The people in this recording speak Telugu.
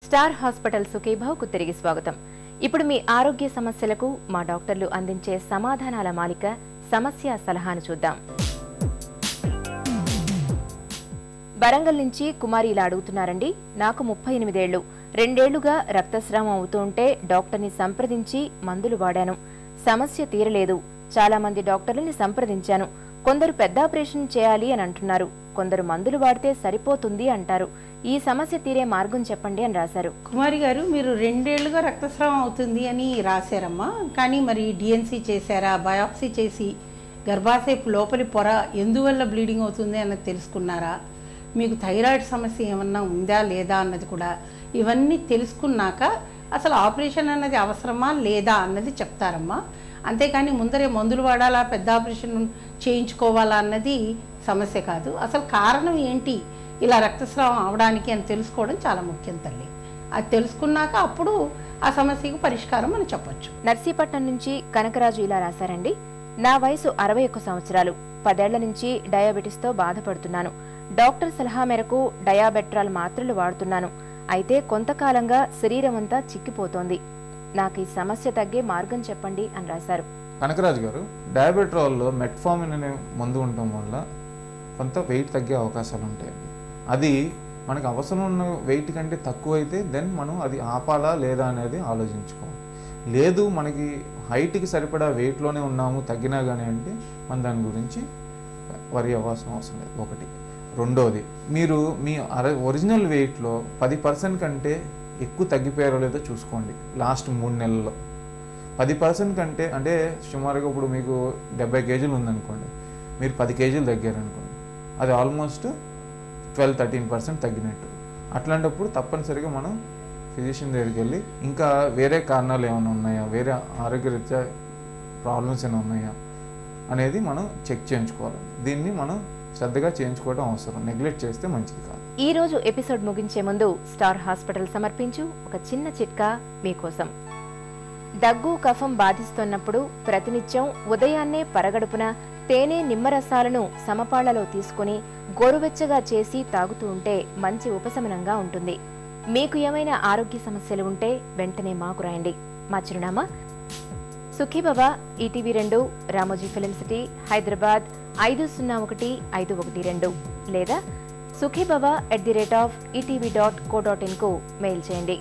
స్టార్ హాస్పిటల్ సుఖీభావ్కు తిరిగి స్వాగతం. ఇప్పుడు మీ ఆరోగ్య సమస్యలకు మా డాక్టర్లు అందించే సమాధానాల మాలిక సమస్య సలహాను చూద్దాం. వరంగల్ నుంచి కుమారి ఇలా అడుగుతున్నారండి. నాకు 38 ఏళ్లు, 2 ఏళ్లుగా రక్తస్రావం అవుతుంటే డాక్టర్ని సంప్రదించి మందులు వాడాను. సమస్య తీరలేదు. చాలా మంది డాక్టర్లని సంప్రదించాను. కొందరు పెద్ద ఆపరేషన్ చేయాలి అని అంటున్నారు, కొందరు మందులు వాడితే సరిపోతుంది అంటారు. ఈ సమస్య తీరే మార్గం చెప్పండి అని రాశారు. కుమారి గారు, మీరు 2 ఏళ్లుగా రక్తస్రావం అవుతుంది అని రాశారమ్మా. కానీ మరి డిఎన్సీ చేశారా, బయాప్సీ చేసి గర్భాశయపు లోపలి పొర ఎందువల్ల బ్లీడింగ్ అవుతుంది అన్నది తెలుసుకున్నారా, మీకు థైరాయిడ్ సమస్య ఏమన్నా ఉందా లేదా అన్నది కూడా ఇవన్నీ తెలుసుకున్నాక అసలు ఆపరేషన్ అన్నది అవసరమా లేదా అన్నది చెప్తారమ్మా. అంతేకాని ముందరే మందులు వాడాలా, పెద్ద ఆపరేషన్ చేయించుకోవాలా అన్నది సమస్య కాదు. అసలు కారణం ఏంటి ఇలా రక్తస్రావం అవడానికి అని తెలుసుకోవడం చాలా ముఖ్యం తల్లి. అది తెలుసుకున్నాక అప్పుడు ఆ సమస్యకు పరిష్కారం అని చెప్పొచ్చు. నర్సీపట్నం నుంచి కనకరాజు ఇలా రాశారండి. నా వయసు 61 సంవత్సరాలు. 10 ఏళ్ల నుంచి డయాబెటిస్తో బాధపడుతున్నాను. డాక్టర్ సలహా మేరకు డయాబెట్రాల్ మాత్రలు వాడుతున్నాను. అయితే కొంతకాలంగా శరీరం అంతా చిక్కిపోతోంది. నాకు ఈ సమస్య తగ్గే మార్గం చెప్పండి అని రాశారు. కనకరాజు గారు, డయాబెట్రాల్లో మెట్ఫార్మిన్ అనే మందు ఉండటం వల్ల కొంత వెయిట్ తగ్గే అవకాశాలు ఉంటాయి. అది మనకు అవసరం ఉన్న వెయిట్ కంటే తక్కువ అయితే దెన్ మనం అది ఆపాలా లేదా అనేది ఆలోచించుకోవాలి. లేదు మనకి హైట్కి సరిపడా వెయిట్లోనే ఉన్నాము, తగ్గినా కానీ అంటే మనం దాని గురించి వరి అవ్వాల్సిన అవసరం లేదు. ఒకటి. రెండోది, మీరు మీ ఒరిజినల్ వెయిట్లో 10% కంటే ఎక్కువ తగ్గిపోయారో లేదో చూసుకోండి. లాస్ట్ 3 నెలల్లో 10% కంటే, అంటే సుమారుగా ఇప్పుడు మీకు 70 కేజీలు ఉందనుకోండి, మీరు 10 కేజీలు తగ్గారనుకోండి, అది ఆల్మోస్ట్ 12-13% తగ్గినట్టు. అట్లాంటప్పుడు తప్పనిసరిగా మనం ఫిజిషియన్ దగ్గరికి వెళ్ళి ఇంకా వేరే కారణాలు ఏమైనా ఉన్నాయా, వేరే ఆరోగ్యరీత్యా ప్రాబ్లమ్స్ ఏమైనా ఉన్నాయా అనేది మనం చెక్ చేయించుకోవాలి. దీన్ని మనం శ్రద్ధగా చేయించుకోవడం అవసరం. నెగ్లెక్ట్ చేస్తే మంచిది కాదు. ఈ రోజు ఎపిసోడ్ ముగించే ముందు స్టార్ హాస్పిటల్ సమర్పించు ఒక చిన్న చిట్కా మీకోసం. దగ్గు కఫం బాధిస్తున్నప్పుడు ప్రతినిత్యం ఉదయాన్నే పరగడుపున తేనె నిమ్మరసాలను సమపాళ్లలో తీసుకుని గోరువెచ్చగా చేసి తాగుతూ ఉంటే మంచి ఉపశమనంగా ఉంటుంది. మీకు ఏమైనా ఆరోగ్య సమస్యలు ఉంటే వెంటనే మాకు రాయండి. మా చిరునామా Sukhibhava, ETV 2, Ramoji film city, Hyderabad 501512 లేదా sukhibhava@etv.co.in కు మెయిల్ చేయండి.